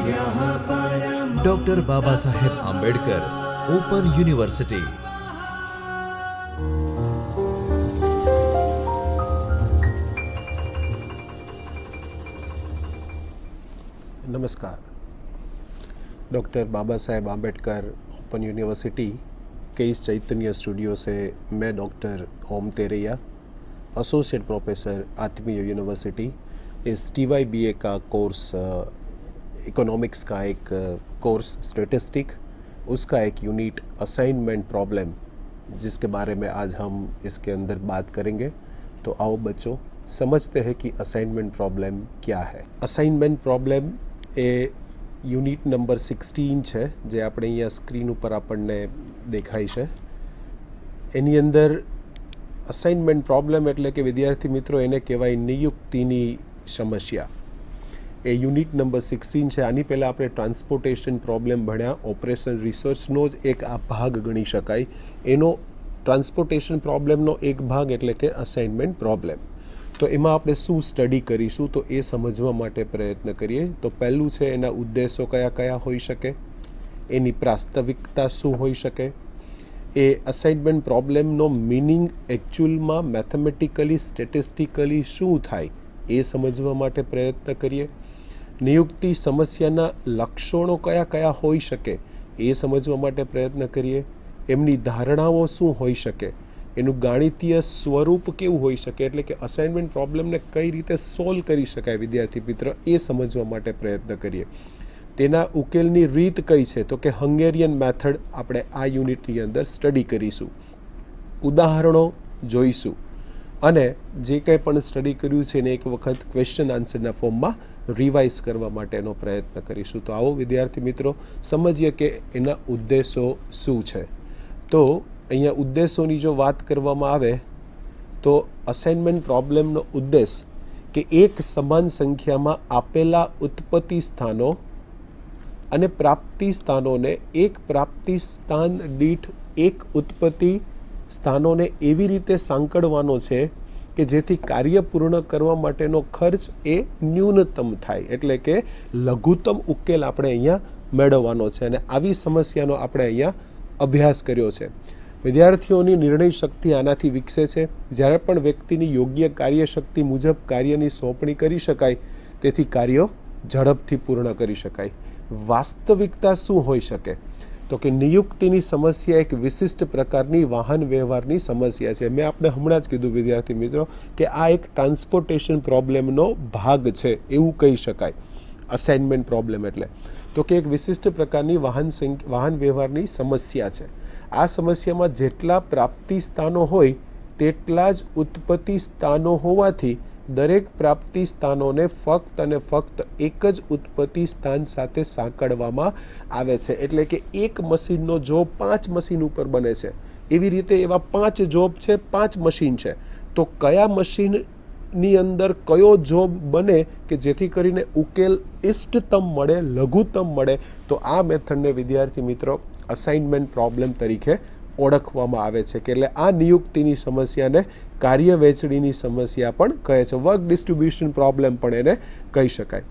Doctor Baba Saheb Ambedkar open university. नमस्कार। Doctor Baba Saheb Ambedkar open university के इस चैतन्य स्टूडियो से मैं डॉक्टर ओम तेरैया, एसोसिएट प्रोफेसर आत्मीय यूनिवर्सिटी, इस TYBA का कोर्स इकोनॉमिक्स का एक कोर्स स्टैटिस्टिक, उसका एक यूनिट असाइनमेंट प्रॉब्लम, जिसके बारे में आज हम इसके अंदर बात करेंगे। तो आओ बच्चों, समझते हैं कि असाइनमेंट प्रॉब्लम क्या है। असाइनमेंट प्रॉब्लम એ યુનિટ નંબર 16 છે, જે આપણે અહીંયા સ્ક્રીન ઉપર આપણને દેખાય છે। એની અંદર અસાઇનમેન્ટ પ્રોબ્લેમ એટલે કે વિદ્યાર્થી મિત્રો એને કહેવાય નિયુક્તિની સમસ્યા। એ યુનિટ નંબર 16 છે। આની પહેલાં આપણે ટ્રાન્સપોર્ટેશન પ્રોબ્લેમ ભણ્યા, ઓપરેશન રિસર્ચનો જ એક આ ભાગ ગણી શકાય। એનો ટ્રાન્સપોર્ટેશન પ્રોબ્લેમનો એક ભાગ એટલે કે અસાઇનમેન્ટ પ્રોબ્લેમ। તો એમાં આપણે શું સ્ટડી કરીશું, તો એ સમજવા માટે પ્રયત્ન કરીએ। તો પહેલું છે એના ઉદ્દેશો કયા કયા હોઈ શકે, એની પ્રાસ્તવિકતા શું હોઈ શકે, એ અસાઇનમેન્ટ પ્રોબ્લેમનો મિનિંગ એકચ્યુઅલમાં મેથેમેટિકલી સ્ટેટિસ્ટિકલી શું થાય એ સમજવા માટે પ્રયત્ન કરીએ। નિયુક્તિ સમસ્યાના લક્ષણો કયા કયા હોઈ શકે એ સમજવા માટે પ્રયત્ન કરીએ। એમની ધારણાઓ શું હોઈ શકે, એનું ગાણિતીય સ્વરૂપ કેવું હોઈ શકે, એટલે કે અસાઇનમેન્ટ પ્રોબ્લેમને કઈ રીતે સોલ્વ કરી શકાય વિદ્યાર્થી મિત્ર, એ સમજવા માટે પ્રયત્ન કરીએ। તેના ઉકેલની રીત કઈ છે, તો કે હંગેરિયન મેથડ આપણે આ યુનિટની અંદર સ્ટડી કરીશું, ઉદાહરણો જોઈશું અને જે કંઈ પણ સ્ટડી કર્યું છે એને એક વખત ક્વેશ્ચન આન્સરના ફોર્મમાં રિવાઇઝ કરવા માટેનો પ્રયત્ન કરીશું। તો આવો વિદ્યાર્થી મિત્રો સમજીએ કે એના ઉદ્દેશો શું છે। તો અહીંયા ઉદ્દેશોની જો વાત કરવામાં આવે તો અસાઇનમેન્ટ પ્રોબ્લેમનો ઉદ્દેશ કે એક સમાન સંખ્યામાં આપેલા ઉત્પત્તિ સ્થાનો અને પ્રાપ્તિ સ્થાનોને એક પ્રાપ્તિ સ્થાન દીઠ એક ઉત્પત્તિ સ્થાનોને એવી રીતે સાંકળવાનો છે કે જેથી કાર્ય પૂર્ણ કરવા માટેનો ખર્ચ એ ન્યૂનતમ થાય, એટલે કે લઘુત્તમ ઉકેલ આપણે અહીંયા મેળવવાનો છે। અને આવી સમસ્યાનો આપણે અહીંયા અભ્યાસ કર્યો છે। વિદ્યાર્થીઓની નિર્ણય શક્તિ આનાથી વિકસે છે। જ્યારે પણ વ્યક્તિની યોગ્ય કાર્યશક્તિ મુજબ કાર્યની સોંપણી કરી શકાય તેથી કાર્યો ઝડપથી પૂર્ણ કરી શકાય। વાસ્તવિકતા શું હોઈ શકે, તો કે નિયુક્તિની સમસ્યા એક વિશિષ્ટ પ્રકારની વાહન વ્યવહારની સમસ્યા છે। મેં આપણે હમણાં જ કીધું વિદ્યાર્થી મિત્રો કે આ એક ટ્રાન્સપોર્ટેશન પ્રોબ્લેમનો ભાગ છે એવું કહી શકાય। અસાઇનમેન્ટ પ્રોબ્લેમ એટલે તો કે એક વિશિષ્ટ પ્રકારની વાહન વ્યવહારની સમસ્યા છે। આ સમસ્યામાં જેટલા પ્રાપ્તિ સ્થાનો હોય તેટલા જ ઉત્પત્તિ સ્થાનો હોવાથી દરેક પ્રાપ્તિ સ્થાનોને ફક્ત અને ફક્ત એક જ ઉત્પત્તિ સ્થાન સાથે સાંકળવામાં આવે છે। એટલે કે એક મશીનનો જોબ 5 મશીન ઉપર બને છે, એવી રીતે એવા 5 જોબ છે, 5 મશીન છે। તો કયા મશીનની અંદર કયો જોબ બને કે જેથી કરીને ઉકેલ ઇષ્ટતમ મળે, લઘુત્તમ મળે, તો આ મેથડને વિદ્યાર્થી મિત્રો અસાઇનમેન્ટ પ્રોબ્લેમ તરીકે ઓળખવામાં આવે છે। કે એટલે આ નિયુક્તિની સમસ્યાને કાર્ય વહેંચણીની સમસ્યા પણ કહે છે, વર્ક ડિસ્ટ્રીબ્યુશન પ્રોબ્લેમ પણ એને કહી શકાય।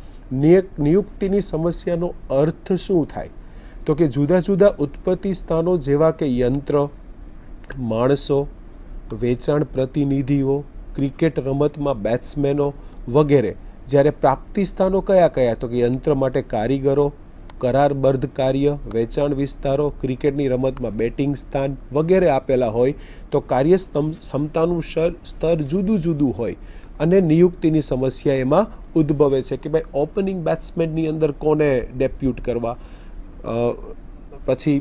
નિયુક્તિની સમસ્યાનો અર્થ શું થાય, તો કે જુદા જુદા ઉત્પત્તિ સ્થાનો જેવા કે યંત્ર, માણસો, વેચાણ પ્રતિનિધિઓ, ક્રિકેટ રમતમાં બેટ્સમેનો વગેરે, જ્યારે પ્રાપ્તિ સ્થાનો કયા કયા, તો કે યંત્ર માટે કારીગરો, કરારબદ્ધ કાર્ય, વેચાણ વિસ્તારો, ક્રિકેટની રમતમાં બેટિંગ સ્થાન વગેરે આપેલા હોય તો કાર્ય ક્ષમતાનું સ્તર જુદું જુદું હોય અને નિયુક્તિની સમસ્યા એમાં ઉદ્ભવે છે કે ભાઈ ઓપનિંગ બેટ્સમેનની અંદર કોને ડેપ્યુટ કરવા, પછી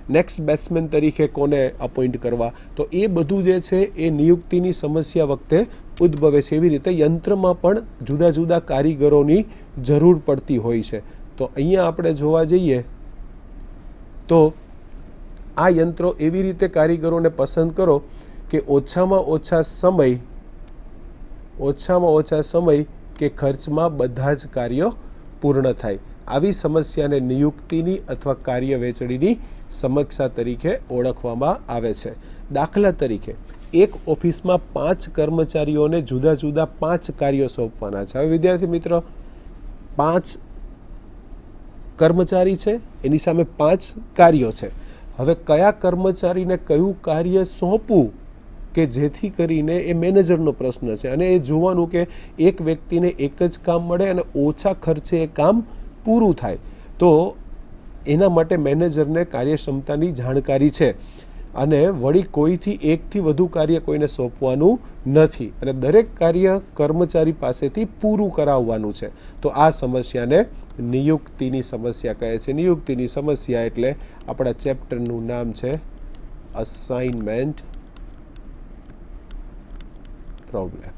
નેક્સ્ટ બેટ્સમેન તરીકે કોને અપોઇન્ટ કરવા, તો એ બધું જે છે એ નિયુક્તિની સમસ્યા વખતે ઉદ્ભવે છે। એવી રીતે યંત્રમાં પણ જુદા જુદા કારીગરોની જરૂર પડતી હોય છે। તો અહીંયા આપણે જોવા જઈએ તો આ યંત્રો એવી રીતે કારીગરોને પસંદ કરો કે ઓછામાં ઓછા સમય કે ખર્ચમાં બધા જ કાર્યો પૂર્ણ થાય। આવી સમસ્યાને નિયુક્તિની અથવા કાર્ય વહેંચણીની સમસ્યા તરીકે ઓળખવામાં આવે છે। દાખલા તરીકે એક ઓફિસમાં 5 કર્મચારીઓને જુદા જુદા 5 કાર્યો સોંપવાના છે। હવે વિદ્યાર્થી મિત્રો 5 કર્મચારી છે, એની સામે 5 કાર્યો છે. હવે કયા કર્મચારીને કયું કાર્ય સોંપવું કે જેથી કરીને એ મેનેજરનો પ્રશ્ન છે, અને એ જોવાનું કે એક વ્યક્તિને એક જ કામ મળે અને ઓછા ખર્ચે એ કામ પૂરું થાય. તો એના માટે મેનેજરને કાર્યક્ષમતાની જાણકારી છે, અને વળી કોઈથી એકથી વધુ કાર્ય કોઈને સોંપવાનું નથી, અને દરેક કાર્ય કર્મચારી પાસેથી પૂરું કરાવવાનું છે. તો આ સમસ્યાને નિયુક્તિની સમસ્યા કહે છે. નિયુક્તિની સમસ્યા એટલે આપણા ચેપ્ટરનું નામ છે અસાઇનમેન્ટ પ્રોબ્લેમ.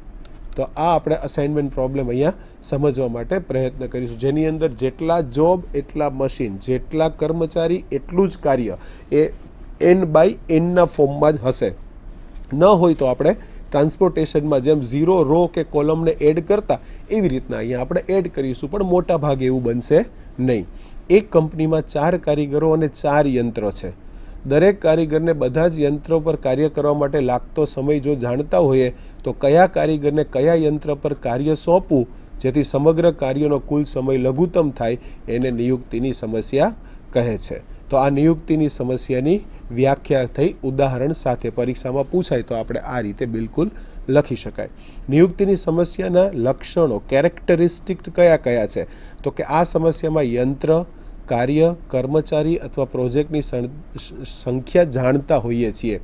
તો આ આપણે અસાઇનમેન્ટ પ્રોબ્લેમ અહીંયા સમજવા માટે પ્રયત્ન કરીશું, જેની અંદર જેટલા જોબ એટલા મશીન, જેટલા કર્મચારી એટલું જ કાર્ય, એ n/n ફોર્મમાં જ હશે. ન હોય તો આપણે ટ્રાન્સપોર્ટેશનમાં જેમ 0 રો કે કોલમને એડ કરતા એવી રીતના અહીંયા આપણે એડ કરીશું, પણ મોટા ભાગે એવું બનશે નહીં. એક કંપનીમાં 4 કારીગરો અને 4 યંત્રો છે. દરેક કારીગરને બધા જ યંત્રો પર કાર્ય કરવા માટે લાગતો સમય જો જાણતા હોઈએ તો કયા કારીગરને કયા યંત્ર પર કાર્ય સોંપવું જેથી સમગ્ર કાર્યનો કુલ સમય લઘુત્તમ થાય, એને નિયુક્તિની સમસ્યા કહે છે. તો આ નિયુક્તિની સમસ્યાની વ્યાખ્યા થઈ ઉદાહરણ સાથે પરીક્ષામાં પૂછાય તો આપણે આ રીતે બિલકુલ લખી શકાય. નિયુક્તિની સમસ્યાના લક્ષણો, કેરેક્ટરિસ્ટિક કયા કયા છે? તો કે આ સમસ્યામાં યંત્ર, કાર્ય, કર્મચારી અથવા પ્રોજેક્ટની સંખ્યા જાણતા હોઈએ છીએ.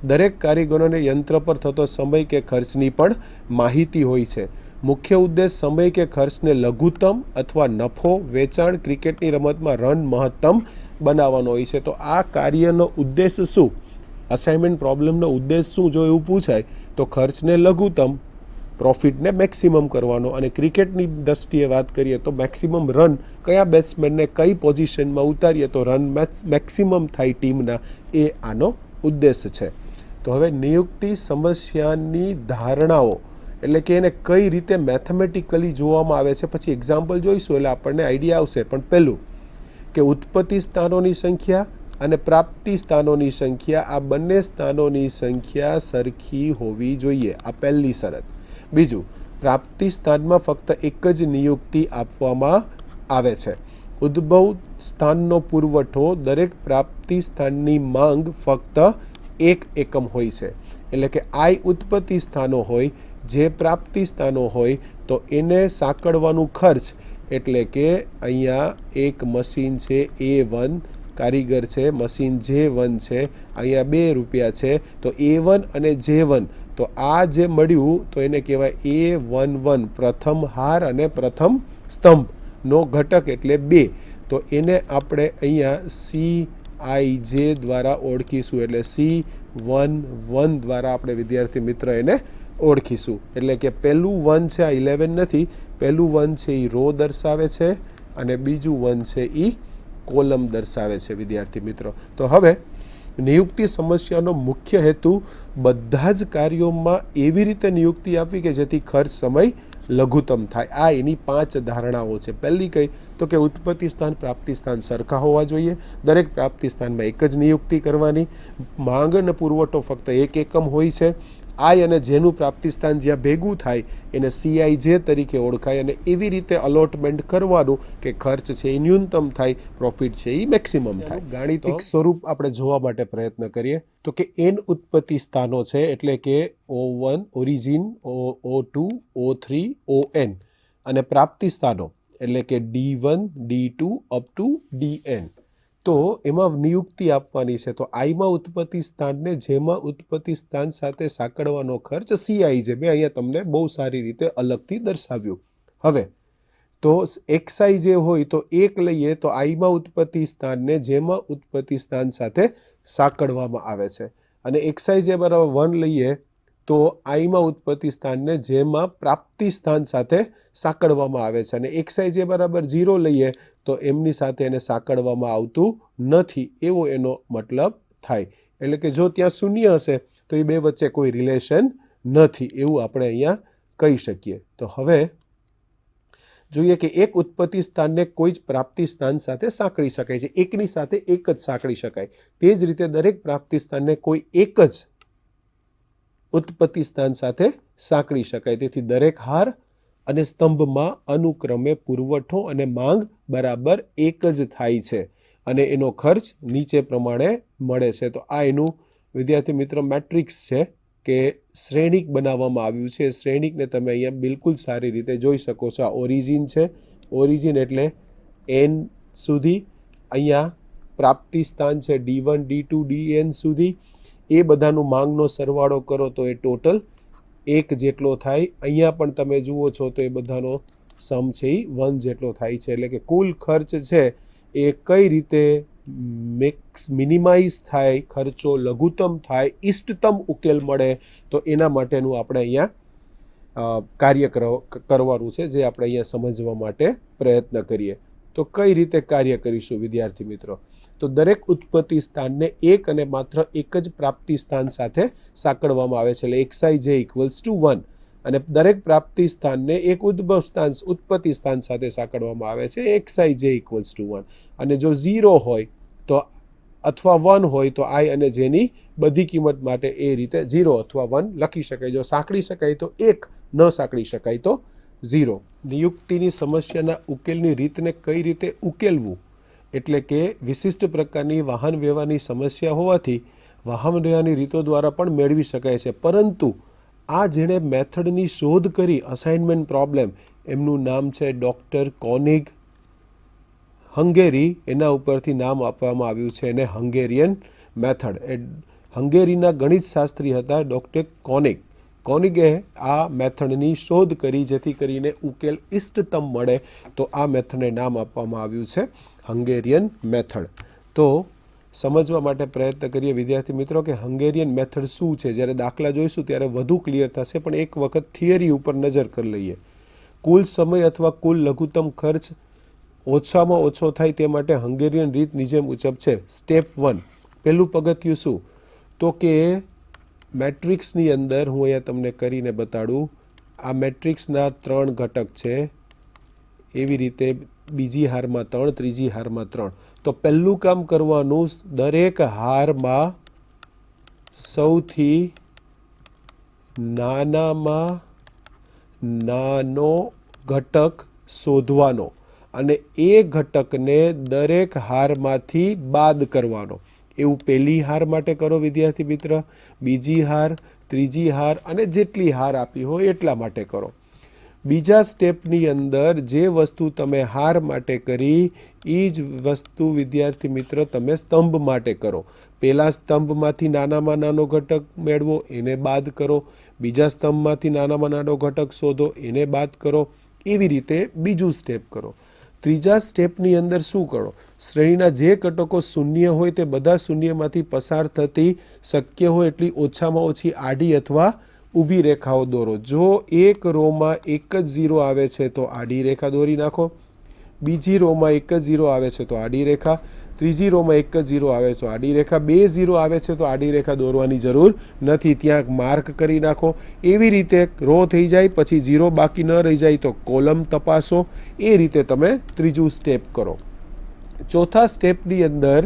દરેક કારીગરોને યંત્ર પર થતો સમય કે ખર્ચની પણ માહિતી હોય છે. મુખ્ય ઉદ્દેશ સમય કે ખર્ચને લઘુત્તમ અથવા નફો, વેચાણ, ક્રિકેટની રમતમાં રન મહત્તમ બનાવવાનો હોય છે. તો આ કાર્યનો ઉદ્દેશ શું? અસાઇનમેન્ટ પ્રોબ્લેમનો ઉદ્દેશ શું જો એવું પૂછાય તો ખર્ચને લઘુત્તમ, પ્રોફિટને મેક્સિમમ કરવાનો, અને ક્રિકેટની દ્રષ્ટિએ વાત કરીએ તો મેક્સિમમ રન કયા બેટ્સમેનને કઈ પોઝિશનમાં ઉતારીએ તો રન મેક્સિમમ થાય ટીમના, એ આનો ઉદ્દેશ છે. તો હવે નિયુક્તિ સમસ્યાની ધારણાઓ એટલે કે એને કઈ રીતે મેથેમેટિકલી જોવામાં આવે છે, પછી એક્ઝામ્પલ જોઈશું એટલે આપણને આઈડિયા આવશે. પણ પહેલું કે ઉત્પત્તિ સ્થાનોની સંખ્યા અને પ્રાપ્તિ સ્થાનોની સંખ્યા, આ બંને સ્થાનોની સંખ્યા સરખી હોવી જોઈએ, આ પહેલી શરત. બીજું, પ્રાપ્તિ સ્થાનમાં ફક્ત એક જ નિયુક્તિ આપવામાં આવે છે. ઉદ્ભવ સ્થાનનો પુરવઠો, દરેક પ્રાપ્તિ સ્થાનની માંગ ફક્ત 1 એકમ હોય છે. એટલે કે I ઉત્પત્તિ સ્થાનો હોય, જે પ્રાપ્તિ સ્થાનો હોય તો એને સાંકળવાનું ખર્ચ, એટલે કે અહીંયા એક મશીન છે A1, કારીગર છે, મશીન J1 છે, અહીંયા ₹2 છે. તો A1 અને J1, તો આ જે મળ્યું તો એને કહેવાય A11, પ્રથમ હાર અને પ્રથમ સ્તંભનો ઘટક એટલે 2. તો એને આપણે અહીંયા CIJ દ્વારા ઓળખીશું, એટલે C11 દ્વારા આપણે વિદ્યાર્થી મિત્ર એને ઓળખીશું. એટલે કે પહેલું 1 છે આ 11 નથી, પહેલું 1 છે એ રો દર્શાવે છે અને બીજું 1 છે એ કોલમ દર્શાવે છે વિદ્યાર્થી મિત્રો. તો હવે નિયુક્તિ સમસ્યાનો મુખ્ય હેતુ બધા જ કાર્યોમાં એવી રીતે નિયુક્તિ આપવી કે જેથી ખર્ચ સમય લઘુત્તમ થાય. આ એની 5 ધારણાઓ છે. પહેલી કઈ તો કે ઉત્પત્તિ સ્થાન, પ્રાપ્તિ સ્થાન સરખા હોવા જોઈએ. દરેક પ્રાપ્તિ સ્થાનમાં એક જ નિયુક્તિ કરવાની. માંગ અને પુરવઠો ફક્ત 1 એકમ હોય છે. I અને જેનું પ્રાપ્તિ સ્થાન જ્યાં ભેગું થાય એને CIJ તરીકે ઓળખાય, અને એવી રીતે અલોટમેન્ટ કરવાનું કે ખર્ચ છે એ ન્યૂનતમ થાય, પ્રોફિટ છે એ મેક્સિમમ થાય. ગાણિતિક સ્વરૂપ આપણે જોવા માટે પ્રયત્ન કરીએ તો કે n ઉત્પત્તિ સ્થાનો છે, એટલે કે O1 origin, O2, O3, ON, અને પ્રાપ્તિ સ્થાનો એટલે કે D1, D2 up to DN. તો એમાં નિયુક્તિ આપવાની છે. તો આઈમાં ઉત્પત્તિ સ્થાનને જેમાં ઉત્પત્તિ સ્થાન સાથે સાંકળવાનો ખર્ચ CIJ, મેં અહીંયા તમને બહુ સારી રીતે અલગથી દર્શાવ્યું. હવે તો XI હોય તો 1 લઈએ તો આઈમાં ઉત્પત્તિ સ્થાનને જેમાં ઉત્પત્તિ સ્થાન સાથે સાંકળવામાં આવે છે, અને XIJ બરાબર 1 લઈએ તો આઈમાં ઉત્પત્તિ સ્થાનને જેમાં પ્રાપ્તિ સ્થાન સાથે સાંકળવામાં આવે છે, અને XIJ બરાબર 0 લઈએ તો એમની સાથે એને સાંકળવામાં આવતું નથી, એવો એનો મતલબ થાય. એટલે કે જો ત્યાં શૂન્ય હશે તો એ બે વચ્ચે કોઈ રિલેશન નથી, એવું આપણે અહીંયા કહી શકીએ. તો હવે જોઈએ કે એક ઉત્પત્તિ સ્થાનને કોઈ જ પ્રાપ્તિ સ્થાન સાથે સાંકળી શકાય છે. એકની સાથે એક જ સાંકળી શકાય. તે જ રીતે દરેક પ્રાપ્તિ સ્થાનને કોઈ એક જ ઉત્પત્તિ સ્થાન સાથે સાંકળી શકાય. તેથી દરેક હાર અને સ્તંભમાં અનુક્રમે પુરવઠો અને માંગ બરાબર એક જ થાય છે અને એનો ખર્ચ નીચે પ્રમાણે મળે છે. તો આ એનું વિદ્યાર્થી મિત્રો મેટ્રિક્સ છે કે શ્રેણિક બનાવવામાં આવ્યું છે. શ્રેણિકને તમે અહીંયા બિલકુલ સારી રીતે જોઈ શકો છો. આ ઓરિજિન છે. ઓરિજિન એટલે એન સુધી, અહીંયા પ્રાપ્તિ સ્થાન છે D1 D2 DN સુધી. એ બધાનું માંગનો સરવાળો કરો તો એ ટોટલ એક જેટલો થાય. અહીંયા પણ તમે જુઓ છો તો એ બધાનો સમ છે એ 1 જેટલો થાય છે. એટલે કે કુલ ખર્ચ છે એ કઈ રીતે મિનિમાઇઝ થાય, ખર્ચો લઘુત્તમ થાય, ઇષ્ટતમ ઉકેલ મળે, તો એના માટેનું આપણે અહીંયા કાર્ય કરવાનું છે, જે આપણે અહીંયા સમજવા માટે પ્રયત્ન કરીએ. તો કઈ રીતે કાર્ય કરીશું વિદ્યાર્થી મિત્રો? તો દરેક ઉત્પત્તિ સ્થાનને એક અને માત્ર એક જ પ્રાપ્તિ સ્થાન સાથે સાંકળવામાં આવે છે. એટલે xij = 1 અને દરેક પ્રાપ્તિ સ્થાનને એક ઉત્પત્તિ સ્થાન સાથે સાંકળવામાં આવે છે. xij = 1 અને જો 0 હોય તો અથવા 1 હોય તો i અને j ની બધી કિંમત માટે એ રીતે 0 અથવા 1 લખી શકાય. જો સાંકળી શકાય તો 1, ન સાંકળી શકાય તો 0. નિયુક્તિની સમસ્યાના ઉકેલની રીતને કઈ રીતે ઉકેલવું, એટલે કે વિશિષ્ટ પ્રકારની વાહન વ્યવહારની સમસ્યા હોવાથી વાહન વ્યવહારની રીતો દ્વારા પણ મેળવી શકાય છે. પરંતુ આ જેણે મેથડની શોધ કરી અસાઇનમેન્ટ પ્રોબ્લેમ, એમનું નામ છે ડૉક્ટર કોનિગ. હંગેરી, એના ઉપરથી નામ આપવામાં આવ્યું છે એને હંગેરિયન મેથડ. એ હંગેરીના ગણિતશાસ્ત્રી હતા ડૉક્ટર કોનિગ. કોનિગે આ મેથડની શોધ કરી જેથી કરીને ઉકેલ ઇષ્ટતમ મળે. તો આ મેથડને નામ આપવામાં આવ્યું છે હંગેરિયન મેથડ. તો સમજવા માટે પ્રયત્ન કરીએ વિદ્યાર્થી મિત્રો કે હંગેરિયન મેથડ શું છે. જ્યારે દાખલા જોઈશું ત્યારે વધુ ક્લિયર થશે, પણ એક વખત થિયરી ઉપર નજર કરી લઈએ. કુલ સમય અથવા કુલ લઘુત્તમ ખર્ચ ઓછામાં ઓછો થાય તે માટે હંગેરિયન રીત નીચે મુજબ છે. સ્ટેપ 1, પહેલું પગથિયું શું? તો કે મેટ્રિક્સની અંદર હું અહીંયા તમને કરીને બતાડું. આ મેટ્રિક્સના 3 ઘટક છે. એવી રીતે બીજી હારમાં 3, ત્રીજી હારમાં 3. તો પહેલું કામ કરવાનું, દરેક હારમાં સૌથી નાનામાં નાનો ઘટક શોધવાનો અને એ ઘટકને દરેક હારમાંથી બાદ કરવાનો. એવું પહેલી હાર માટે કરો વિદ્યાર્થી મિત્ર, બીજી હાર, ત્રીજી હાર અને જેટલી હાર આપી હોય એટલા માટે કરો. બીજા સ્ટેપની અંદર જે વસ્તુ તમે હાર માટે કરી એ જ વસ્તુ વિદ્યાર્થી મિત્ર તમે સ્તંભ માટે કરો. પહેલા સ્તંભમાંથી નાનામાં નાનો ઘટક મેળવો, એને બાદ કરો. બીજા સ્તંભમાંથી નાનામાં નાનો ઘટક શોધો, એને બાદ કરો. એવી રીતે બીજું સ્ટેપ કરો. ત્રીજા સ્ટેપની અંદર શું કરો? શ્રેણીના જે ઘટકો શૂન્ય હોય તે બધા શૂન્યમાંથી પસાર થતી શક્ય હોય એટલી ઓછામાં ઓછી આડી અથવા ઊભી રેખાઓ દોરો. જો એક રોમાં એક જ 0 આવે છે તો આડી રેખા દોરી નાખો. બીજી રોમાં એક જ 0 આવે છે તો આડી રેખા. ત્રીજી રોમાં એક જ 0 આવે તો આડી રેખા. 2 0 આવે છે તો આડી રેખા દોરવાની જરૂર નથી, ત્યાં માર્ક કરી નાખો. એવી રીતે રો થઈ જાય, પછી 0 બાકી ન રહી જાય તો કોલમ તપાસો. એ રીતે તમે ત્રીજું સ્ટેપ કરો. ચોથા સ્ટેપની અંદર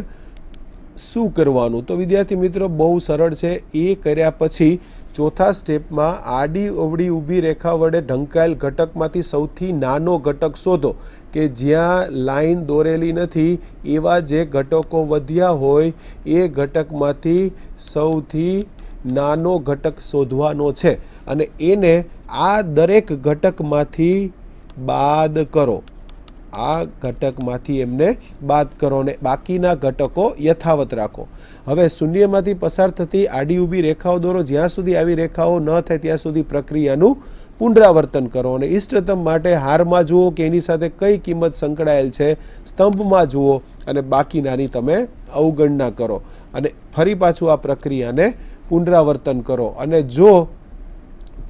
શું કરવાનું? તો વિદ્યાર્થી મિત્રો બહુ સરળ છે. એ કર્યા પછી ચોથા સ્ટેપમાં આડી અવળી ઊભી રેખા વડે ઢંકાયેલ ઘટકમાંથી સૌથી નાનો ઘટક શોધો. કે જ્યાં લાઈન દોરેલી નથી એવા જે ઘટકો વધ્યા હોય એ ઘટકમાંથી સૌથી નાનો ઘટક શોધવાનો છે અને એને આ દરેક ઘટકમાંથી બાદ કરો. આ ઘટકમાંથી એમને બાદ કરો અને બાકીના ઘટકો યથાવત રાખો. હવે શૂન્યમાંથી પસાર થતી આડી ઊભી રેખાઓ દોરો. જ્યાં સુધી આવી રેખાઓ ન થાય ત્યાં સુધી પ્રક્રિયાનું પુનરાવર્તન કરો અને ઇષ્ટતમ માટે હારમાં જુઓ કે એની સાથે કઈ કિંમત સંકળાયેલ છે, સ્તંભમાં જુઓ અને બાકીનાની તમે અવગણના કરો અને ફરી પાછું આ પ્રક્રિયાને પુનરાવર્તન કરો. અને જો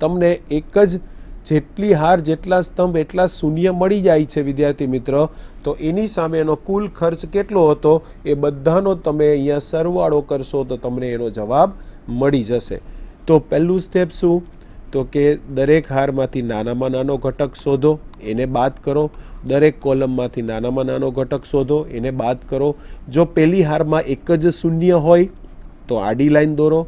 તમને એક જ જેટલી હાર જેટલા સ્તંભ એટલા શૂન્ય મળી જાય છે વિદ્યાર્થી મિત્રો, તો એની સામે એનો કુલ ખર્ચ કેટલો હતો એ બધાનો તમે અહીંયા સરવાળો કરશો તો તમને એનો જવાબ મળી જશે. તો પહેલું સ્ટેપ શું? તો કે દરેક હારમાંથી નાનામાં નાનો ઘટક શોધો, એને બાદ કરો. દરેક કોલમમાંથી નાનામાં નાનો ઘટક શોધો, એને બાદ કરો. જો પહેલી હારમાં એક જ શૂન્ય હોય તો આડી લાઈન દોરો.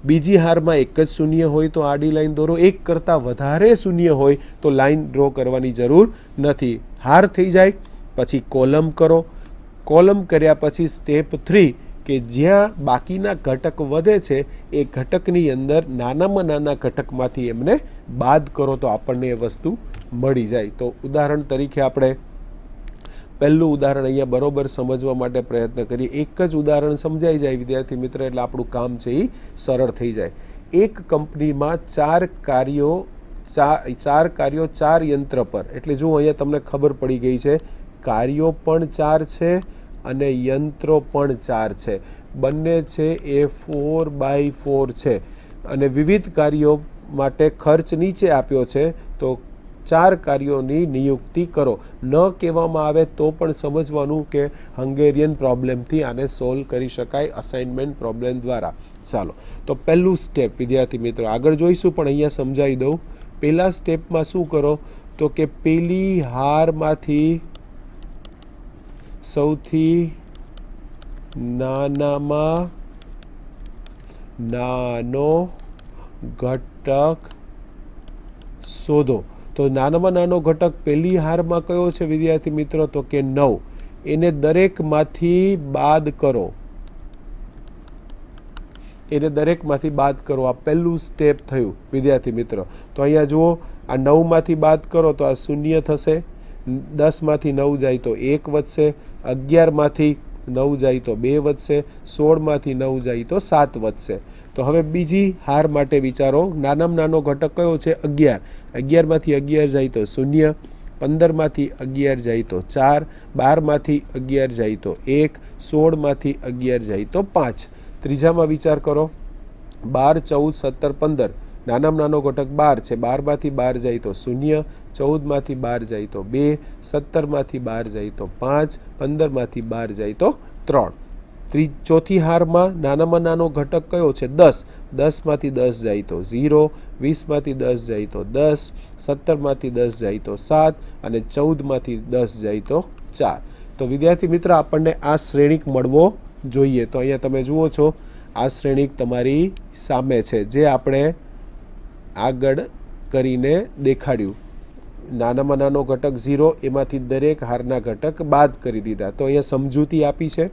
બીજી હારમાં એક જ શૂન્ય હોય તો આડી લાઈન દોરો, એક કરતાં વધારે શૂન્ય હોય તો લાઈન ડ્રો કરવાની જરૂર નથી. હાર થઈ જાય પછી કોલમ કરો. કોલમ કર્યા પછી સ્ટેપ 3 કે જ્યાં બાકીના ઘટક વધે છે એ ઘટકની અંદર નાનામાં નાના ઘટકમાંથી એમને બાદ કરો તો આપણને એ વસ્તુ મળી જાય. તો ઉદાહરણ તરીકે આપણે પહેલું ઉદાહરણ અહીંયા બરોબર સમજવા માટે પ્રયત્ન કરીએ. એક જ ઉદાહરણ સમજાઈ જાય વિદ્યાર્થી મિત્ર એટલે આપણું કામ છે એ સરળ થઈ જાય. એક કંપનીમાં ચાર કાર્યો 4 યંત્ર પર, એટલે જો અહીંયા તમને ખબર પડી ગઈ છે, કાર્યો પણ 4 છે અને યંત્રો પણ 4 છે. બંને છે એ 4x4 છે અને વિવિધ કાર્યો માટે ખર્ચ નીચે આપ્યો છે. તો 4 કાર્યોની નિયુક્તિ કરો. ન કહેવામાં આવે તો પણ સમજવાનું કે હંગેરિયન પ્રોબ્લેમથી આને સોલ્વ કરી શકાય અસાઇનમેન્ટ પ્રોબ્લેમ દ્વારા. ચાલો, તો પહેલું સ્ટેપ વિદ્યાર્થી મિત્રો આગળ જોઈશું પણ અહીંયા સમજાવી દઉં. પહેલા સ્ટેપમાં શું કરો તો કે પેલી હારમાંથી સૌથી નાનામાં નાનો ઘટક શોધો. તો નાનામાં નાનો ઘટક પહેલી હારમાં કયો છે વિદ્યાર્થી મિત્રો? તો કે 9. એને દરેકમાંથી બાદ કરો. આ પહેલું સ્ટેપ થયું વિદ્યાર્થી મિત્રો. તો અહીંયા જુઓ, આ 9માંથી બાદ કરો તો આ શૂન્ય થશે. 10માંથી 9 જાય તો 1 વધશે. 11માંથી 9 જાય તો 2 વધશે. 16માંથી 9 જાય તો 7 વધશે. તો હવે બીજી હાર માટે વિચારો. નાનામાં નાનો ઘટક કયો છે? 11. 11માંથી 11 જાય તો 0. 15માંથી 11 જાય તો 4. 12માંથી 11 જાય તો 1. 16માંથી 11 જાય તો 5. ત્રીજામાં વિચાર કરો. 12, 14, 17, 15. નાનામાં નાનો ઘટક 12 છે. 12માંથી 12 જાય તો 0. 14માંથી 12 જાય તો 2. 17માંથી 12 જાય તો 5. 15માંથી 12 જાય તો 3. ચોથી હારમાં નાનામાં નાનો ઘટક કયો છે? 10. 10માંથી 10 જાય તો 0. 20માંથી 10 જાય તો 10. 17માંથી 10 જાય તો 7 અને 14માંથી 10 જાય તો 4. તો વિદ્યાર્થી મિત્ર આપણને આ શ્રેણિક મળવો જોઈએ. તો અહીંયા તમે જુઓ છો આ શ્રેણિક તમારી સામે છે જે આપણે આગળ કરીને દેખાડ્યું. નાનામાં નાનો ઘટક 0, એમાંથી દરેક હારના ઘટક બાદ કરી દીધા. તો અહીંયા સમજૂતી આપી છે.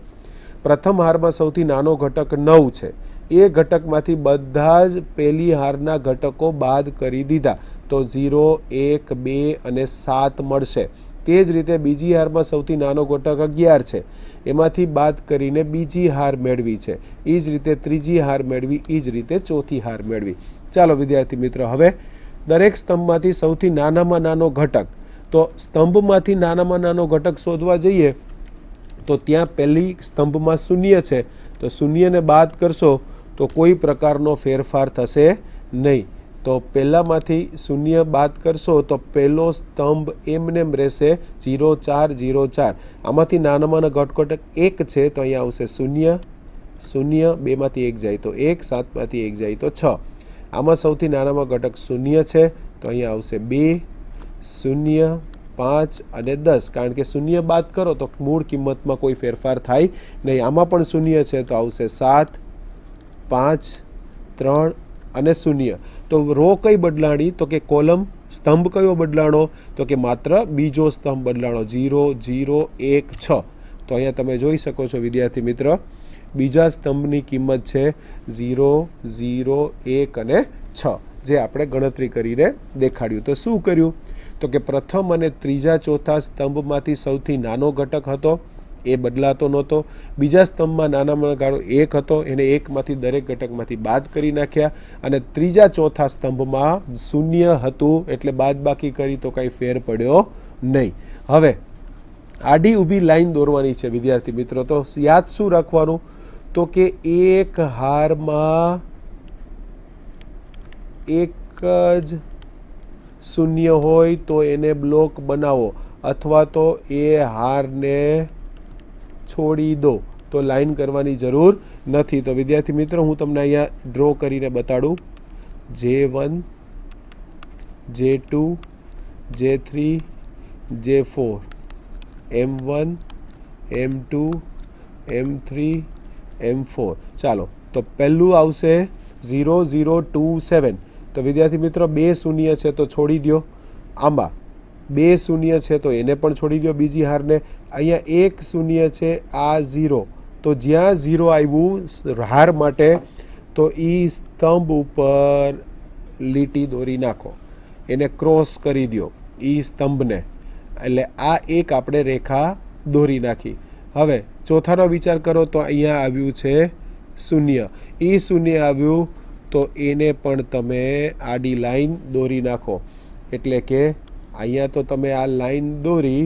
પ્રથમ હારમાં સૌથી નાનો ઘટક 9 છે. એ ઘટકમાંથી બધા જ પહેલી હારના ઘટકો બાદ કરી દીધા તો 0, 1, 2 અને 7 મળશે. તે જ રીતે બીજી હારમાં સૌથી નાનો ઘટક 11 છે. એમાંથી બાદ કરીને બીજી હાર મેળવી છે. એ જ રીતે ત્રીજી હાર મેળવી, એ જ રીતે ચોથી હાર મેળવી. ચાલો વિદ્યાર્થી મિત્રો, હવે દરેક સ્તંભમાંથી સૌથી નાનામાં નાનો ઘટક, તો સ્તંભમાંથી નાનામાં નાનો ઘટક શોધવા જઈએ તો ત્યાં પહેલી સ્તંભમાં 0 છે. તો 0ને બાદ કરશો તો કોઈ પ્રકારનો ફેરફાર થશે નહીં. તો પહેલામાંથી 0 બાદ કરશો તો પહેલો સ્તંભ એમનેમ રહેશે 0, 4, 0, 4. આમાંથી નાનામાં નાનો ઘટક 1 છે તો અહીંયા આવશે 0, 0. 2માંથી 1 જાય તો 1. 7માંથી 1 જાય તો 6. આમાં સૌથી નાનામાં ઘટક 0 છે તો અહીંયા આવશે 2, 0, 5 અને 10. કારણ કે 0 બાદ કરો તો મૂળ કિંમતમાં કોઈ ફેરફાર થાય નહીં. આમાં પણ 0 છે તો આવશે 7, 5, 3 અને 0. તો રો કઈ બદલાણી? તો કે કોલમ. સ્તંભ કયો બદલાણો? તો કે માત્ર બીજો સ્તંભ બદલાણો. 0, 0, 1, 6. તો અહીંયા તમે જોઈ શકો છો વિદ્યાર્થી મિત્ર, બીજા સ્તંભની કિંમત છે 0, 0, 1 અને 6 જે આપણે ગણતરી કરીને દેખાડ્યું. તો શું કર્યું? તો કે પ્રથમ અને ત્રીજા ચોથા સ્તંભમાંથી સૌથી નાનો ઘટક હતો એ બદલાતો નહોતો. બીજા સ્તંભમાં નાનામાં નાનો 1 હતો, એને 1માંથી દરેક ઘટકમાંથી બાદ કરી નાખ્યા. અને ત્રીજા ચોથા સ્તંભમાં 0 હતું એટલે બાદબાકી કરી તો કાંઈ ફેર પડ્યો નહીં. હવે આડી ઊભી લાઈન દોરવાની છે વિદ્યાર્થી મિત્રો. તો યાદ શું રાખવાનું? તો કે એક હારમાં એક જ 0 હોય તો એને બ્લોક બનાવો અથવા તો એ હારને છોડી દો. તો લાઈન કરવાની જરૂર નથી. તો વિદ્યાર્થી મિત્રો હું તમને અહીંયા ડ્રો કરીને બતાડું. J1, J2, J3, J4, M1, M2, M3, M4. ચાલો, તો પહેલું આવશે 0027. તો વિદ્યાર્થી મિત્રો 2 શૂન્ય છે તો છોડી દો. આમાં 2 શૂન્ય છે તો એને પણ છોડી દો બીજી હારને. અહીંયા 1 શૂન્ય છે, આ 0. તો જ્યાં 0 આવ્યું હાર માટે તો એ સ્તંભ ઉપર લીટી દોરી નાખો, એને ક્રોસ કરી દો એ સ્તંભને. એટલે આ એક આપણે રેખા દોરી નાખી. હવે ચોથાનો વિચાર કરો તો અહીંયા આવ્યું છે શૂન્ય. એ શૂન્ય આવ્યું તો એને પણ તમે આડી લાઈન દોરી નાખો. એટલે કે અહીંયા તો તમે આ લાઈન દોરી,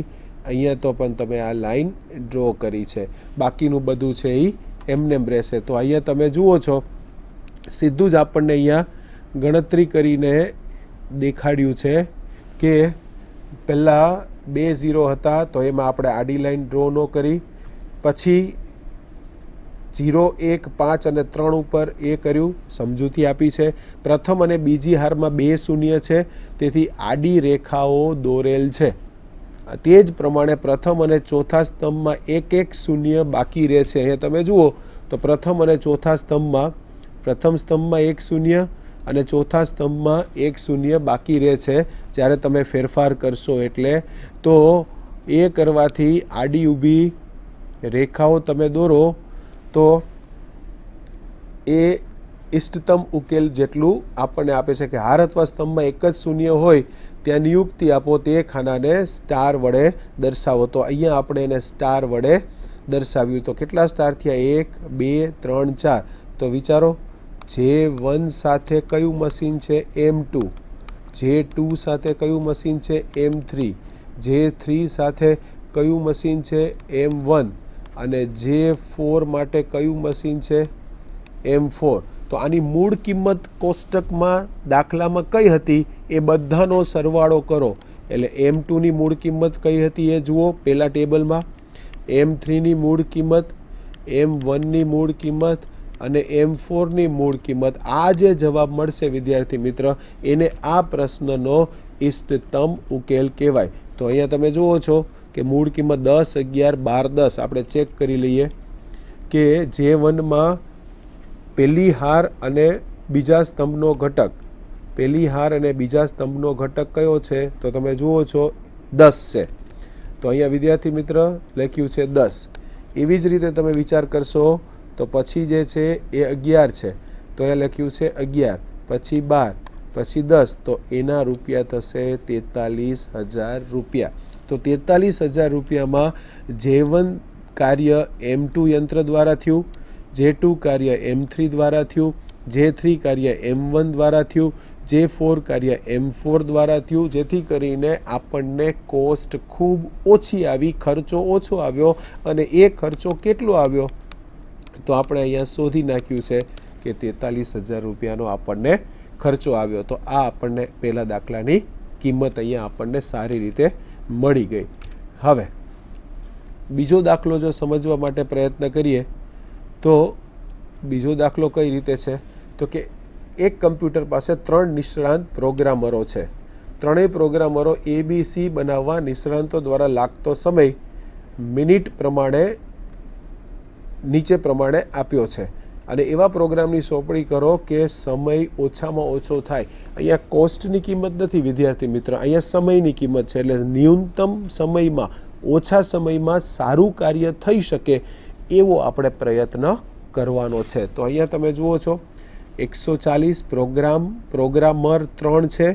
અહીંયા તો પણ તમે આ લાઈન ડ્રો કરી છે. બાકીનું બધું છે એ એમનેમ રહેશે. તો અહીંયા તમે જુઓ છો સીધું જ આપણને અહીંયા ગણતરી કરીને દેખાડ્યું છે કે પહેલાં 2 0 હતા તો એમાં આપણે આડી લાઈન ડ્રો ન કરી, પછી 0 1 5 અને 3 ઉપર એ કર્યું, સમજૂતી આપી છે. પ્રથમ અને બીજી હારમાં 2 શૂન્ય છે, તેથી આડી રેખાઓ દોરેલ છે. તે જ પ્રમાણે પ્રથમ અને ચોથા સ્તંભમાં 1 1 શૂન્ય બાકી રહે છે. અહીંયા તમે જુઓ તો પ્રથમ અને ચોથા સ્તંભમાં, પ્રથમ સ્તંભમાં 1 શૂન્ય અને ચોથા સ્તંભમાં 1 શૂન્ય બાકી રહે છે. જ્યારે તમે ફેરફાર કરશો એટલે તો એ કરવાથી આડી ઊભી રેખાઓ તમે દોરો તો એ ઇષ્ટતમ ઉકેલ જેટલું આપણને આપે છે. કે હાર અથવા સ્તંભમાં 1 જ શૂન્ય હોય ત્યાં નિયુક્તિ આપો, તે ખાનાને સ્ટાર વડે દર્શાવો. તો અહીંયા આપણે એને સ્ટાર વડે દર્શાવ્યું. તો કેટલા સ્ટાર થયા? 1 2 3 4. તો વિચારો J1 સાથે કયું મશીન છે? M2. J2 સાથે કયું મશીન છે? M3. J3 સાથે કયું મશીન છે? M1. અને J4 માટે કયું મશીન છે? M4. તો આની મૂળ કિંમત કોષ્ટકમાં દાખલામાં કઈ હતી એ બધાનો સરવાળો કરો. એટલે M2ની મૂળ કિંમત કઈ હતી એ જુઓ પહેલાં ટેબલમાં, M3ની મૂળ કિંમત, M1ની મૂળ કિંમત અને M4ની મૂળ કિંમત. આ જે જવાબ મળશે વિદ્યાર્થી મિત્ર એને આ પ્રશ્નનો ઇષ્ટતમ ઉકેલ કહેવાય. તો અહીંયા તમે જુઓ છો કે મૂળ કિંમત 10 11 12 10. આપણે ચેક કરી લઈએ કે J1માં પહેલી હાર અને બીજા સ્તંભનો ઘટક, પહેલી હાર અને બીજા સ્તંભનો ઘટક કયો છે? તો તમે જુઓ છો 10 છે. તો અહીંયા વિદ્યાર્થી મિત્ર લખ્યું છે 10. એવી જ રીતે તમે વિચાર કરશો તો પછી જે છે એ 11 છે, તો અહીંયા લખ્યું છે 11, પછી 12, પછી 10. તો એના રૂપિયા થશે 43,000 રૂપિયા. તો 43,000 રૂપિયામાં J1 કાર્ય M2 યંત્ર દ્વારા થયું, J2 કાર્ય M3 દ્વારા થયું, J3 કાર્ય M1 દ્વારા થયું, J4 કાર્ય M4 દ્વારા થયું. જેથી કરીને આપણને કોસ્ટ ખૂબ ઓછી આવી, ખર્ચો ઓછો આવ્યો. અને એ ખર્ચો કેટલો આવ્યો? તો આપણે અહીંયા શોધી નાખ્યું છે કે 43,000 રૂપિયાનો આપણને ખર્ચો આવ્યો. તો આ આપણને પહેલા દાખલાની કિંમત અહીંયા આપણને સારી રીતે મળી ગઈ. હવે બીજો દાખલો જો સમજવા માટે પ્રયત્ન કરીએ તો બીજો દાખલો કઈ રીતે છે? તો કે એક કમ્પ્યુટર પાસે 3 નિષ્ણાંત પ્રોગ્રામરો છે. ત્રણેય પ્રોગ્રામરો ABC બનાવવા નિષ્ણાંતો દ્વારા લાગતો સમય મિનિટ પ્રમાણે નીચે પ્રમાણે આપ્યો છે. અને એવા પ્રોગ્રામની સોંપણી કરો કે સમય ઓછામાં ઓછો થાય. અહીંયા કોસ્ટની કિંમત નથી વિદ્યાર્થી મિત્ર, અહીંયા સમયની કિંમત છે. એટલે ન્યૂનતમ સમયમાં, ઓછા સમયમાં સારું કાર્ય થઈ શકે એવો આપણે પ્રયત્ન કરવાનો છે. તો અહીંયા તમે જુઓ છો 140 પ્રોગ્રામર 3 છે,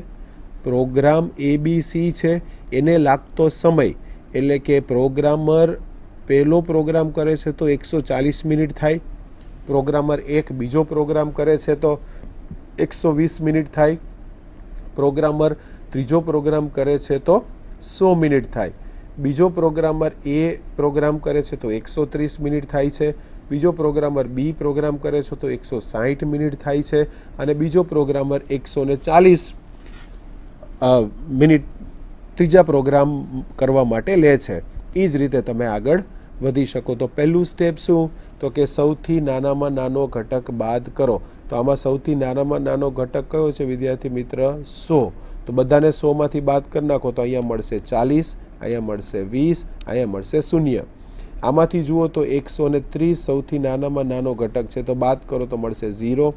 પ્રોગ્રામ ABC છે, એને લાગતો સમય એટલે કે પ્રોગ્રામર પહેલો પ્રોગ્રામ કરે છે તો 140 મિનિટ થાય, પ્રોગ્રામર 1 બીજો પ્રોગ્રામ કરે છે તો 120 મિનિટ થાય, પ્રોગ્રામર ત્રીજો પ્રોગ્રામ કરે છે તો 100 મિનિટ થાય, બીજો પ્રોગ્રામર A પ્રોગ્રામ કરે છે તો 130 મિનિટ થાય છે, બીજો પ્રોગ્રામર B પ્રોગ્રામ કરે છે તો 160 મિનિટ થાય છે, અને બીજો પ્રોગ્રામર 140 મિનિટ ત્રીજા પ્રોગ્રામ કરવા માટે લે છે. એ જ રીતે તમે આગળ વધી શકો. તો પહેલું સ્ટેપ શું? તો કે સૌથી નાનામાં નાનો ઘટક બાદ કરો. તો આમાં સૌથી નાનામાં નાનો ઘટક કયો છે વિદ્યાર્થી મિત્ર? 100. તો બધાને 100માંથી બાદ કરી નાખો તો અહીંયા મળશે 40, અહીંયા મળશે 20, અહીંયા મળશે 0. આમાંથી જુઓ તો 130 સૌથી નાનામાં નાનો ઘટક છે તો બાદ કરો તો મળશે 0.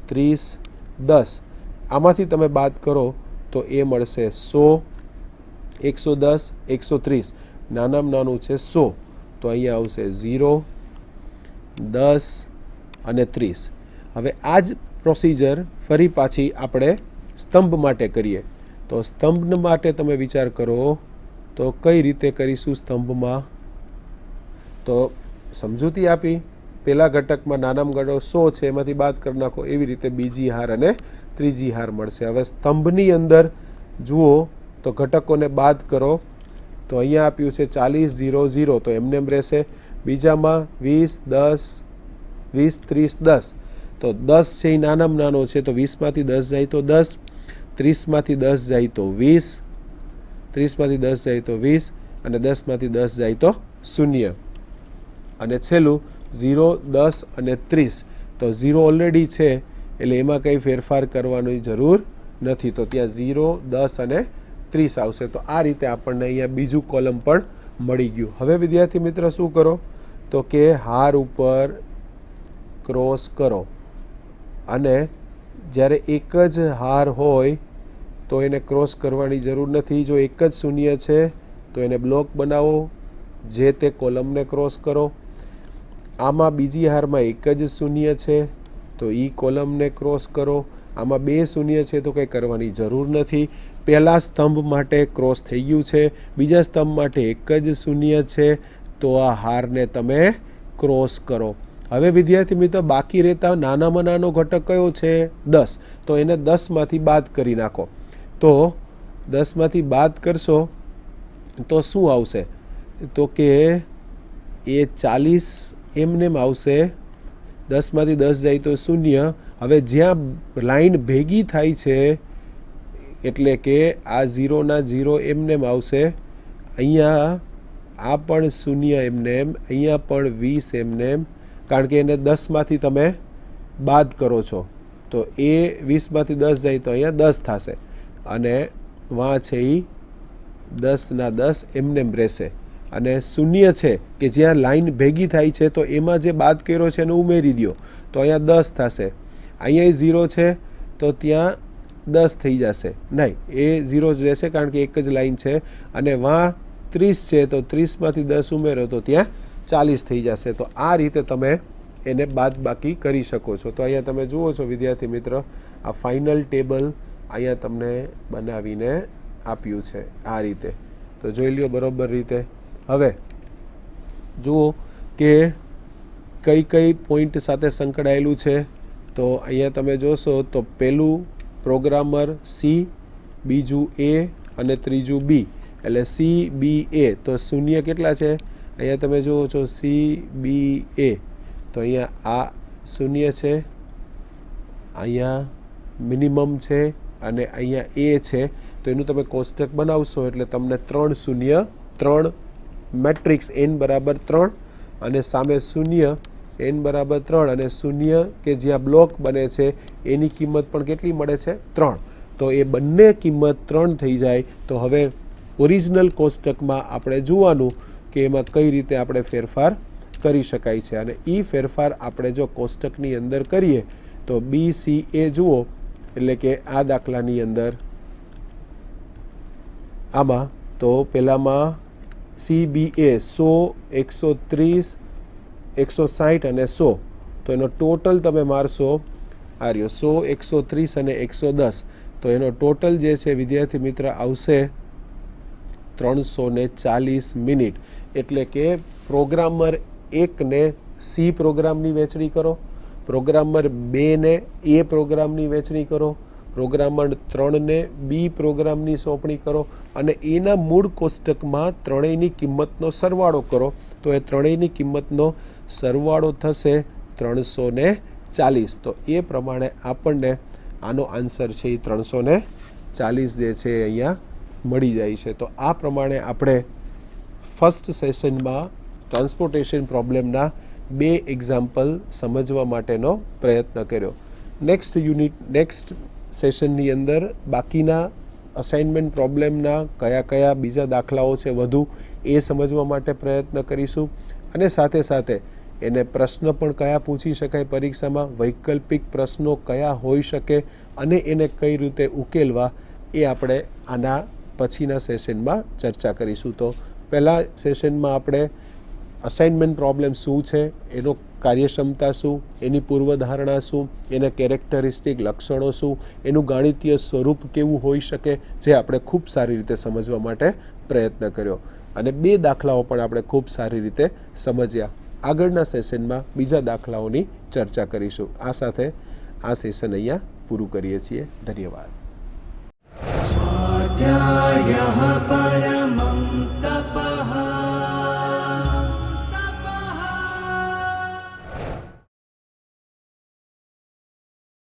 30, 10. આમાંથી તમે બાદ કરો તો એ મળશે 100, 110, 130. નાનામાં નાનું છે 100, તો અહીંયા આવશે 0, 10 અને 30. હવે આ જ પ્રોસિજર ફરી પાછી આપણે સ્તંભ માટે કરીએ. તો સ્તંભ માટે તમે વિચાર કરો તો કઈ રીતે કરીશું સ્તંભમાં? તો સમજૂતી આપી, પહેલા ઘટકમાં નાનામાં ઘટક 100 છે, એમાંથી બાદ કરી નાખો. એવી રીતે બીજી હાર અને ત્રીજી હાર મળશે. હવે સ્તંભની અંદર જુઓ તો ઘટકોને બાદ કરો તો અહીંયા આપ્યું છે 40, 0, 0, તો એમને એમ રહેશે. બીજામાં 20, 10, 20, 30, 10, તો 10 છે એ નાનામાં નાનો છે, તો 20માંથી 10 જાય તો 10, 30માંથી 10 જાય તો 20, 30માંથી 10 જાય તો 20 અને 10માંથી 10 જાય તો 0. અને છેલ્લું 0, 10 અને 30, તો 0 ઓલરેડી છે એટલે એમાં કંઈ ફેરફાર કરવાની જરૂર નથી, તો ત્યાં 0, 10 અને 30 આવશે. તો આ રીતે આપણને અહીંયા બીજું કોલમ પણ મળી ગયું. હવે વિદ્યાર્થી મિત્ર શું કરો તો કે હાર ઉપર ક્રોસ કરો અને જ્યારે એક જ હાર હોય તો એને ક્રોસ કરવાની જરૂર નથી. જો એક જ શૂન્ય છે તો એને બ્લોક બનાવો, જે તે કોલમને ક્રોસ કરો. આમાં બીજી હારમાં એક જ શૂન્ય છે તો એ કોલમને ક્રોસ કરો. આમાં 2 શૂન્ય છે તો કંઈ કરવાની જરૂર નથી. પહેલા સ્તંભ માટે ક્રોસ થઈ ગયું છે, બીજા સ્તંભ માટે એક જ શૂન્ય છે, તો આ હારને તમે ક્રોસ કરો. હવે વિદ્યાર્થી મિત્રો બાકી રહેતા નાનામાં નાનો ઘટક કયો છે? 10, તો એને 10માંથી બાદ કરી નાખો. તો 10માંથી બાદ કરશો તો શું આવશે? તો કે એ 40 એમનેમ આવશે. 10માંથી 10 જાય તો 0. હવે જ્યાં લાઈન ભેગી થાય છે એટલે કે આ 0 ના 0 એમનેમ આવશે. અહીંયા આ પણ 0 એમનેમ, અહીંયા પણ 20 એમનેમ, કારણ કે એને 10માંથી તમે બાદ કરો છો, તો એ 20માંથી 10 જાય તો અહીંયા 10 થશે અને વાં છે એ 10 ના 10 એમનેમ રહેશે. અને 0 છે કે જ્યાં લાઈન ભેગી થાય છે તો એમાં જે બાદ કર્યો છે એને ઉમેરી દો તો અહીંયા 10 થશે. અહીંયા 0 છે તો ત્યાં 10 થઈ જશે. નહીં, એ 0 જ રહેશે કારણ કે એક જ લાઈન છે. અને વાં 30 છે તો 30માંથી 10 ઉમેરો તો ત્યાં 40 થઈ જશે. તો આ રીતે તમે એને બાદ બાકી કરી શકો છો. તો અહીંયા તમે જુઓ છો વિદ્યાર્થી મિત્ર, આ ફાઇનલ ટેબલ અહીંયા તમને બનાવીને આપ્યું છે આ રીતે. તો જોઈ લ્યો બરાબર રીતે. હવે જુઓ કે કઈ કઈ પોઈન્ટ સાથે સંકળાયેલું છે. તો અહીંયા તમે જોશો તો પહેલું પ્રોગ્રામર C, બીજું A અને ત્રીજું B, એટલે C, B, A. તો શૂન્ય કેટલા છે? અહીંયા તમે જુઓ છો C, B, A. તો અહીંયા આ શૂન્ય છે, અહીંયા મિનિમમ છે અને અહીંયા A છે. તો એનું તમે કોષ્ટક બનાવશો એટલે તમને 3 શૂન્ય, 3 મેટ્રિક્સ n બરાબર 3 અને સામે શૂન્ય n બરાબર 3 અને શૂન્ય કે જ્યાં બ્લોક બને છે એની કિંમત પણ કેટલી મળે છે? 3. તો એ બંને કિંમત 3 થઈ જાય તો હવે ઓરિજિનલ કોષ્ટકમાં આપણે જોવાનું કે એમાં કઈ રીતે આપણે ફેરફાર કરી શકાય છે. અને એ ફેરફાર આપણે જો કોષ્ટકની અંદર કરીએ તો BCA જુઓ, એટલે કે આ દાખલાની અંદર આમાં તો પહેલામાં CBA 100, 130, 160 અને 100, તો એનો ટોટલ તમે મારશો આ રહ્યો 100, 130 અને 110, તો એનો ટોટલ જે છે વિદ્યાર્થી મિત્ર આવશે 340 મિનિટ. એટલે કે પ્રોગ્રામર 1 ને C પ્રોગ્રામની વહેંચણી કરો, પ્રોગ્રામર 2 ને A પ્રોગ્રામની વહેંચણી કરો, પ્રોગ્રામર 3 ને B પ્રોગ્રામની સોંપણી કરો અને એના મૂળ કોષ્ટકમાં ત્રણેયની કિંમતનો સરવાળો કરો. તો એ ત્રણેયની કિંમતનો સરવાળો થશે 340. તો એ પ્રમાણે આપણને આનો આન્સર છે એ 340 જે છે અહીંયા મળી જાય છે. તો આ પ્રમાણે આપણે ફર્સ્ટ સેશનમાં ટ્રાન્સપોર્ટેશન પ્રોબ્લેમના 2 એક્ઝામ્પલ સમજવા માટેનો પ્રયત્ન કર્યો. નેક્સ્ટ સેશનની અંદર બાકીના અસાઇનમેન્ટ પ્રોબ્લેમના કયા કયા બીજા દાખલાઓ છે વધુ એ સમજવા માટે પ્રયત્ન કરીશું. અને સાથે સાથે એને પ્રશ્ન પણ કયા પૂછી શકાય પરીક્ષામાં, વૈકલ્પિક પ્રશ્નો કયા હોઈ શકે અને એને કઈ રીતે ઉકેલવા, એ આપણે આના પછીના સેશનમાં ચર્ચા કરીશું. તો પહેલાં સેશનમાં આપણે અસાઇનમેન્ટ પ્રોબ્લેમ શું છે, એનો કાર્યક્ષમતા શું, એની પૂર્વધારણા શું, એના કેરેક્ટરિસ્ટિક લક્ષણો શું, એનું ગાણિતીય સ્વરૂપ કેવું હોઈ શકે, જે આપણે ખૂબ સારી રીતે સમજવા માટે પ્રયત્ન કર્યો. અને 2 દાખલાઓ પણ આપણે ખૂબ સારી રીતે સમજ્યા. આગળના સેશનમાં બીજા દાખલાઓની ચર્ચા કરીશું. આ સાથે આ સેશન અહીંયા પૂરું કરીએ છીએ. ધન્યવાદ. स्वाध्यायः